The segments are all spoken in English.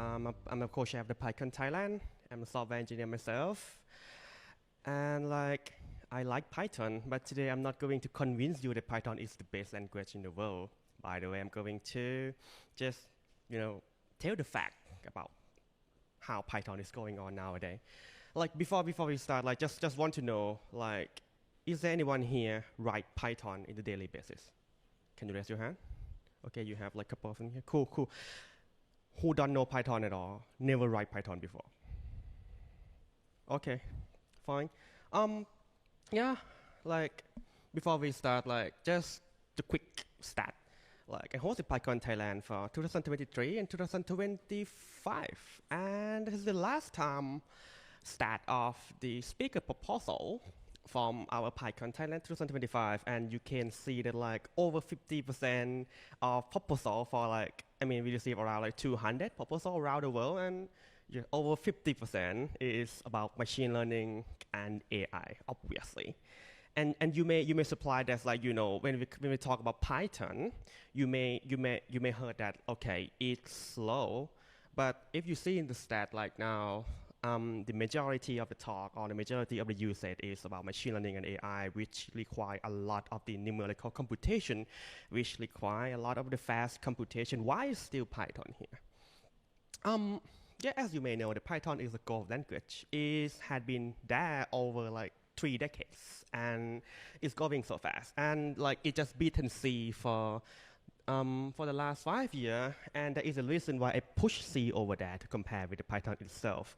I'm a co-chair of the PyCon Thailand. I'm a software engineer myself. And I like Python, but today I'm not going to convince you that Python is the best language in the world. By the way, I'm going to just, tell the fact about how Python is going on nowadays. Before we start, just want to know, is there anyone here write Python in the daily basis? Can you raise your hand? Okay, you have a couple of them here. Cool. Who don't know Python at all? Never write Python before. Okay, fine. Before we start, just the quick stat. I hosted PyCon Thailand for 2023 and 2025, and this is the last time stat of the speaker proposal from our PyCon Thailand 2025, and you can see that over 50% of proposal for we receive around 200 proposals around the world, and over 50% is about machine learning and AI, obviously. And you may supply that when we talk about Python, you may heard that it's slow, but if you see in the stat now, the majority of the talk or the majority of the usage is about machine learning and AI, which require a lot of the numerical computation, which require a lot of the fast computation. Why is still Python here? As you may know, the Python is a Go language. It had been there over 3 decades, and it's going so fast. And it just beaten C for the last 5 years, and there is a reason why I push C over there to compare with the Python itself.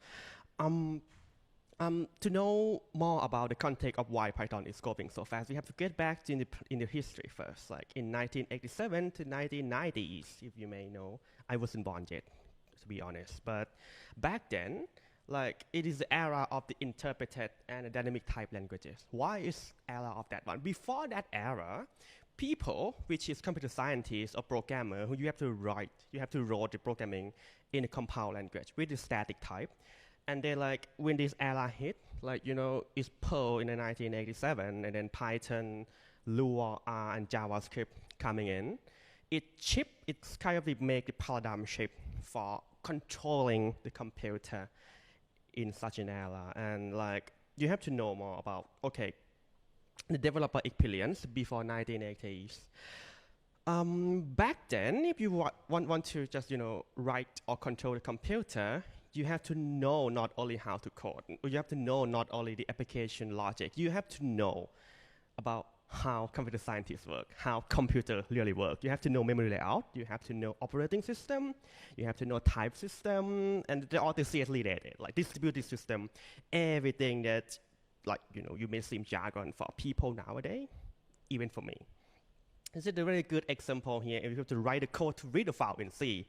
To know more about the context of why Python is going so fast, we have to get back in the history first. In 1987 to 1990s, if you may know, I wasn't born yet, to be honest. But back then, it is the era of the interpreted and the dynamic type languages. Why is era of that one? Before that era, people, which is computer scientists or programmer, who you have to write the programming in a compound language with the static type. And then when this era hit, it's Perl in the 1987, and then Python, Lua, R, and JavaScript coming in. It's kind of make the paradigm shift for controlling the computer in such an era. And you have to know more about the developer experience before 1980s. Back then, if you want to just write or control the computer, you have to know not only how to code, you have to know not only the application logic, you have to know about how computer scientists work, how computer really work. You have to know memory layout, you have to know operating system, you have to know type system, and they're all the CS related, distributed system, everything that you may seem jargon for people nowadays, even for me. This is a very good example here. If you have to write a code to read a file in C,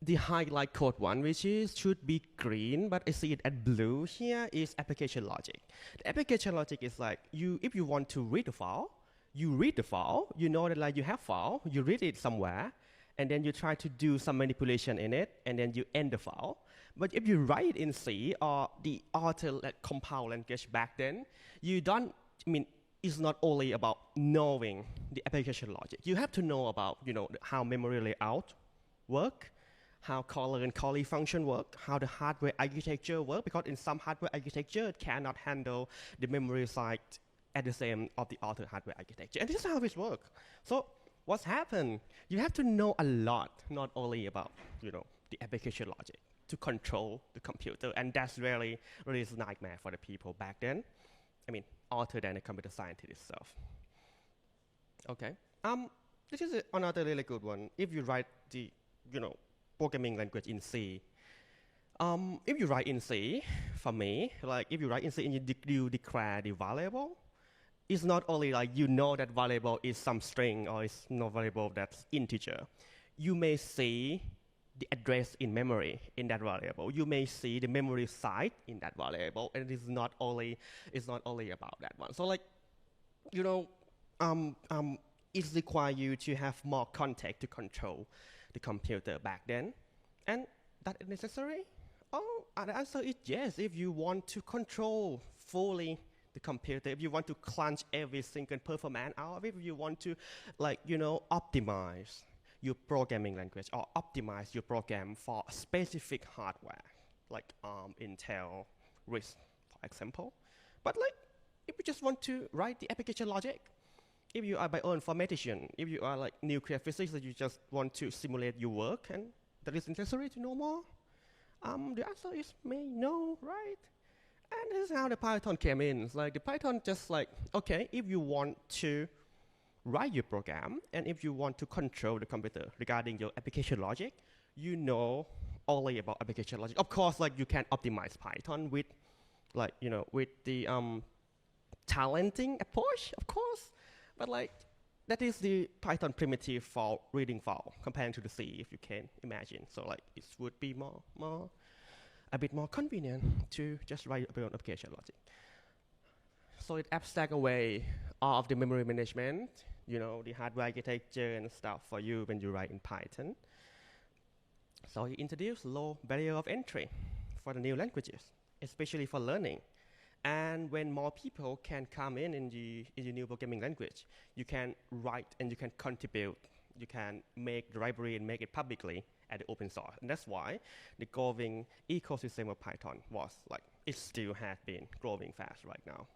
the highlight code one, which should be green, but I see it at blue here, is application logic. The application logic is if you want to read a file, you read the file, you know that you have file, you read it somewhere, and then you try to do some manipulation in it, and then you end the file. But if you write it in C or the other compound language back then, it's not only about knowing the application logic. You have to know about how memory layout work, how caller and callee function work, how the hardware architecture work, because in some hardware architecture it cannot handle the memory side at the same of the other hardware architecture. And this is how it works. So what's happened? You have to know a lot, not only about the application logic to control the computer, and that's really is a nightmare for the people back then. Other than the computer scientist itself. Okay. This is another really good one. If you write the programming language in C. If you write in C, for me, if you write in C and you declare the variable, it's not only that variable is some string or it's no variable that's integer. You may see the address in memory in that variable. You may see the memory site in that variable, and it's not only about that one. So it requires you to have more context to control the computer back then. And that is necessary? The answer is yes. If you want to control fully the computer, if you want to crunch every single performance out of it, if you want to optimize, your programming language or optimize your program for specific hardware, like Intel, RISC, for example. But like, if you just want to write the application logic, if you are bioinformatician, if you are like nuclear physics that you just want to simulate your work and that is necessary to know more, the answer is no, right? And this is how the Python came in. It's like the Python just like, okay, if you want to write your program and if you want to control the computer regarding your application logic, you know only about application logic. Of course, like you can optimize Python with like, with the talenting approach, of course. But like, that is the Python primitive for reading file compared to the C, if you can imagine. So like, it would be a bit more convenient to just write about application logic. So it abstracts away all of the memory management, the hardware architecture and stuff for you when you write in Python. So it introduced low barrier of entry for the new languages, especially for learning. And when more people can come in the new programming language, you can write and you can contribute. You can make the library and make it publicly at the open source. And that's why the growing ecosystem of Python was like, it still has been growing fast right now.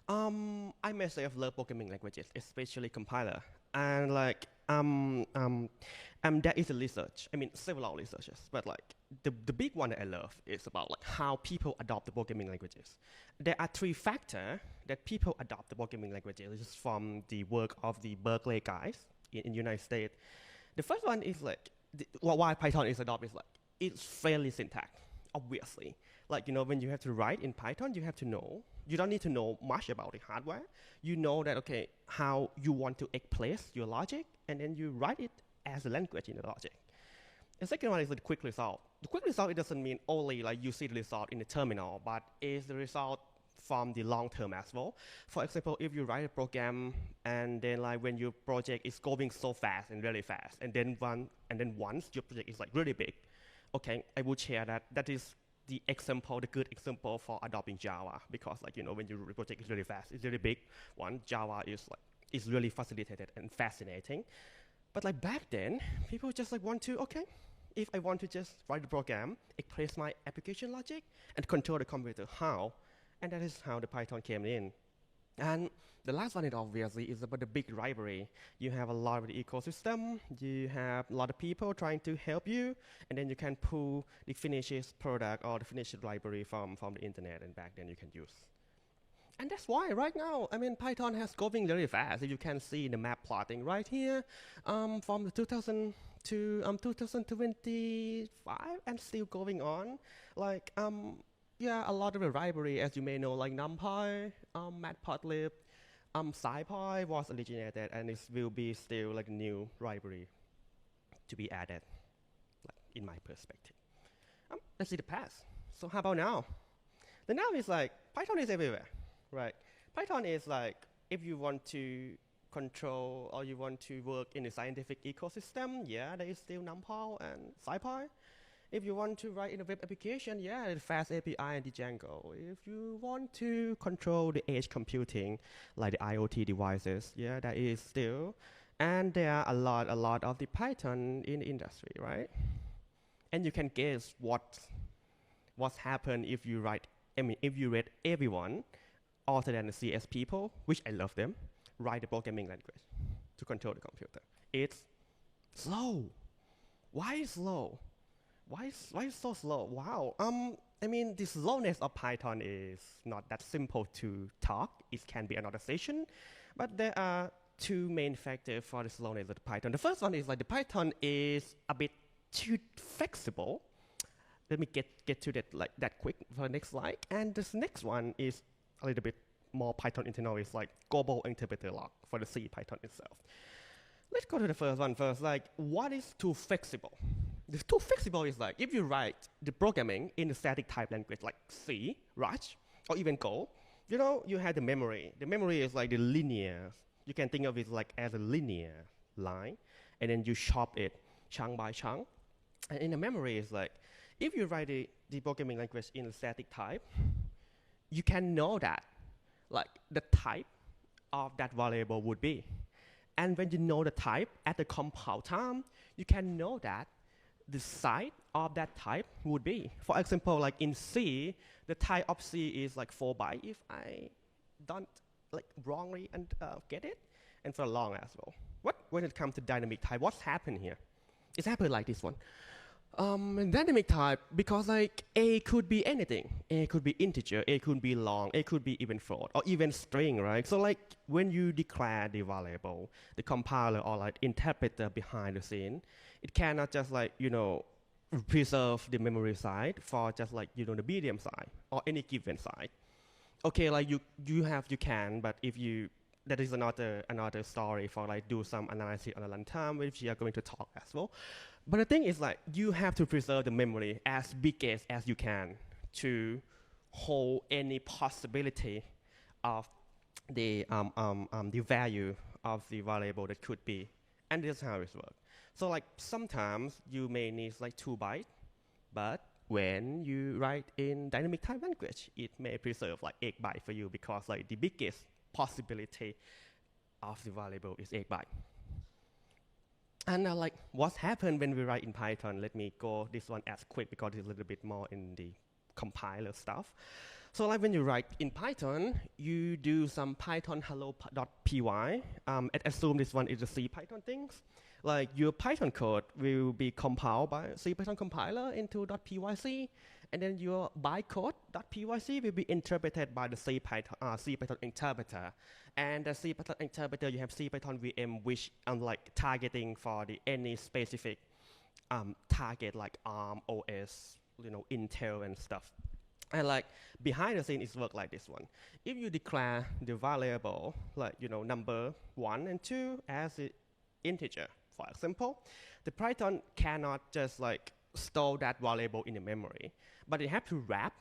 I myself love programming languages, especially compiler. And like, there is a research, several researches, but like the big one that I love is about like how people adopt the programming languages. There are 3 factors that people adopt the programming languages. This is from the work of the Berkeley guys in United States. The first one is like, why Python is adopted is like, it's fairly syntax, obviously. Like, when you have to write in Python, you have to know, you don't need to know much about the hardware. You know that, okay, how you want to express your logic, and then you write it as a language in the logic. The second one is the quick result. The quick result, it doesn't mean only like you see the result in the terminal, but is the result from the long term as well. For example, if you write a program and then like when your project is going so fast and really fast, and then once your project is like really big, okay, I would share that is the good example for adopting Java, because like, when your project is really fast, it's really big one, Java is really facilitated and fascinating. But like back then, people just like want to, okay, if I want to just write the program, express my application logic and control the computer, how? And that is how the Python came in. And the last one, obviously, is about the big library. You have a lot of the ecosystem, you have a lot of people trying to help you, and then you can pull the finished product or the finished library from the internet, and back then you can use. And that's why right now, Python has going very fast. You can see the map plotting right here, from the 2000 to 2025, and still going on. Like, yeah, a lot of the library, as you may know, like NumPy, Matplotlib, SciPy was originated, and it will be still like a new library to be added, like in my perspective. Let's see the past. So how about now? The now is like, Python is everywhere, right? Python is like, if you want to control or you want to work in the scientific ecosystem, yeah, there is still NumPy and SciPy. If you want to write in a web application, yeah, the Fast API and the Django. If you want to control the edge computing, like the IoT devices, yeah, that is still. And there are a lot of the Python in the industry, right? And you can guess what's happened if you if you read everyone, other than the CS people, which I love them, write the programming language to control the computer. It's slow. Why slow? Why is so slow? Wow. The slowness of Python is not that simple to talk. It can be another session, but there are 2 main factors for the slowness of the Python. The first one is like the Python is a bit too flexible. Let me get to that quick for the next slide. And this next one is a little bit more Python internal. It's like global interpreter lock for the C Python itself. Let's go to the first one first. Like, what is too flexible? The too flexible is like, if you write the programming in a static type language like C, Rust, or even Go, you have the memory. The memory is like the linear. You can think of it like as a linear line, and then you chop it chunk by chunk. And in the memory is like, if you write the programming language in a static type, you can know that, like, the type of that variable would be. And when you know the type at the compile time, you can know that the site of that type would be. For example, like in C, the type of C is like 4 bytes if I don't like wrongly and get it, and for long as well. When it comes to dynamic type, what's happened here? It's happened like this one. In dynamic type, because like A could be anything. A could be integer, A could be long, A could be even float, or even string, right? So like when you declare the variable, the compiler or like interpreter behind the scene, it cannot just like, preserve the memory side for just like, the medium side or any given side. Okay, like you can, but if you, that is another story for like do some analysis on the runtime, which we are going to talk as well. But the thing is like you have to preserve the memory as big as you can to hold any possibility of the value of the variable that could be, and this is how it works. So like sometimes you may need like 2 bytes, but when you write in dynamic type language, it may preserve like 8 bytes for you because like the biggest possibility of the variable is 8 bytes. And like what's happened when we write in Python, let me go this one as quick because it's a little bit more in the compiler stuff. So like when you write in Python, you do some Python hello.py. Assume this one is the C Python things. Like your Python code will be compiled by C Python compiler into .pyc, and then your bytecode.pyc will be interpreted by the C Python interpreter. And the C Python interpreter, you have C Python VM, which like targeting for any specific target like ARM, OS, Intel and stuff. And like behind the scene, it's work like this one. If you declare the variable like number 1 and 2 as an integer, for example, the Python cannot just like store that variable in the memory, but it have to wrap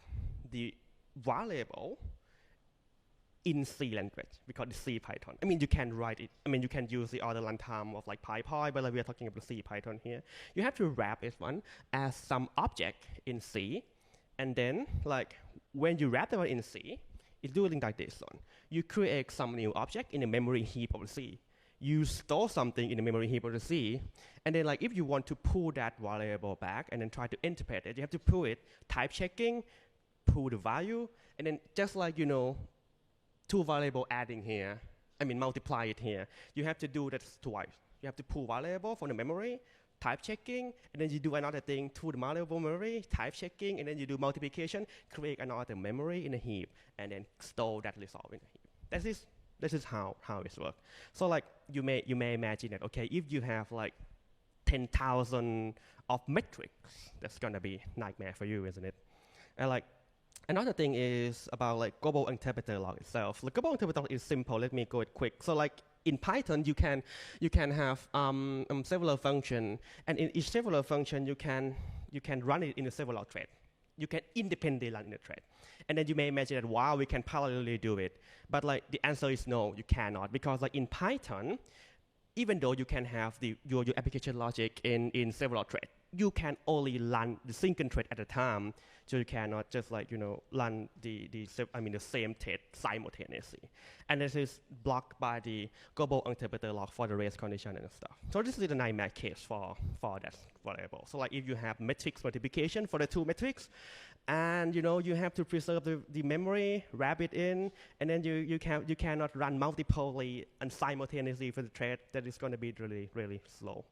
the variable in C language because it's C Python. I mean, you can write it. I mean, you can use the other runtime of like PyPy, but like we are talking about C Python here. You have to wrap this one as some object in C, and then like when you wrap the one in C, it's doing like this one. You create some new object in the memory heap of C. You store something in the memory heap of the C, and then like if you want to pull that variable back and then try to interpret it, you have to pull it, type checking, pull the value, and then just like 2 variable adding here, multiply it here. You have to do that twice. You have to pull variable from the memory, type checking, and then you do another thing to the variable memory, type checking, and then you do multiplication, create another memory in a heap, and then store that result in a heap. This is how it works. So like you may imagine that, okay, if you have like 10,000 of metrics, that's gonna be nightmare for you, isn't it? And like another thing is about like global interpreter log itself. The global interpreter log is simple. Let me go it quick. So like in Python, you can have several function, and in each several function you can run it in a several thread. You can independently run in a thread. And then you may imagine that, wow, we can parallelly do it. But like the answer is no, you cannot. Because like in Python, even though you can have your application logic in several threads, you can only run the single thread at a time. So you cannot just like, run the same thread simultaneously. And this is blocked by the global interpreter log for the race condition and stuff. So this is the nightmare case for that variable. So like if you have matrix multiplication for the 2 matrix, and you have to preserve the memory, wrap it in, and then you cannot run multiply and simultaneously for the thread. That is going to be really, really slow.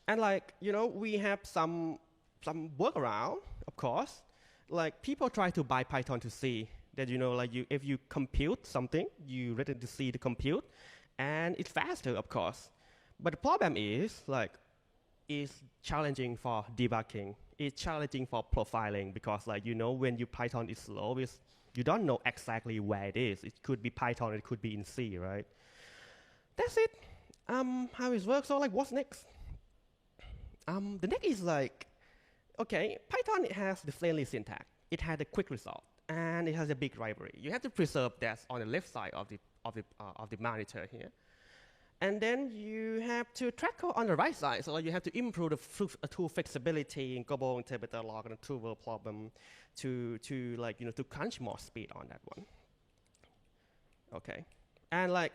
And like we have some workaround, of course. Like people try to buy Python to C that if you compute something, you ready to see the compute, and it's faster, of course. But the problem is like it's challenging for debugging. It's challenging for profiling because like when your Python is slow, you don't know exactly where it is. It could be Python, it could be in C, right? That's it. How it works. So like what's next? The next is like, okay, Python, it has the friendly syntax. It has a quick result, and it has a big library. You have to preserve that on the left side of the monitor here. And then you have to track on the right side. So you have to improve the tool flexibility in global interpreter log and the tool world problem to crunch more speed on that one. Okay. And like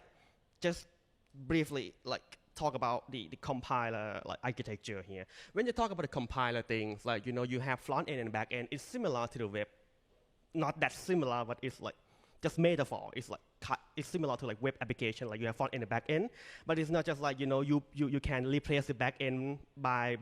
just briefly like talk about the compiler like architecture here. When you talk about the compiler things, like you have front end and back end, it's similar to the web. Not that similar, but it's like just metaphor. It's like it's similar to like web application, like you have front end and back end, but it's not just like you can replace the back end by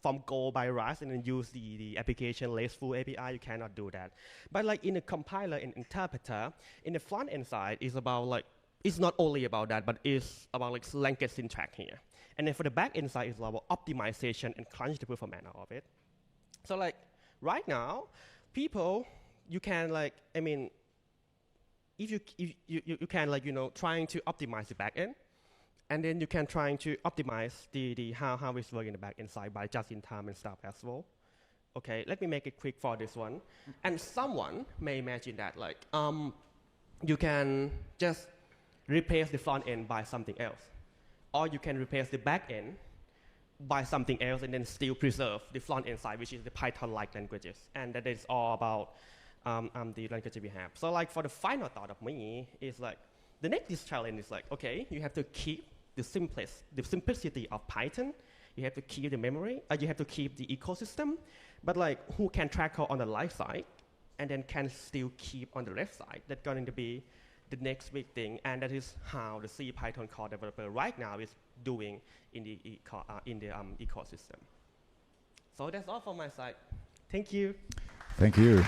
from Go by Rust and then use the application RESTful API. You cannot do that. But like in a compiler and interpreter, in the front end side, is about like it's not only about that, but it's about like language syntax here. And then for the back end side, it's about optimization and crunch the performance of it. So like right now, people, you can like, I mean, if you can like, trying to optimize the back end, and then you can trying to optimize the how it's working in the back end side by just in time and stuff as well. Okay, let me make it quick for this one. And someone may imagine that like, you can just replace the front end by something else. Or you can replace the back end by something else and then still preserve the front end side, which is the Python-like languages. And that is all about the language we have. So like for the final thought of me is like, the next challenge is like, okay, you have to keep the simplicity of Python. You have to keep the memory, you have to keep the ecosystem, but like who can tackle on the life side and then can still keep on the left side? That's going to be the next big thing, and that is how the C Python core developer right now is doing in the ecosystem. So that's all from my side. Thank you. Thank you.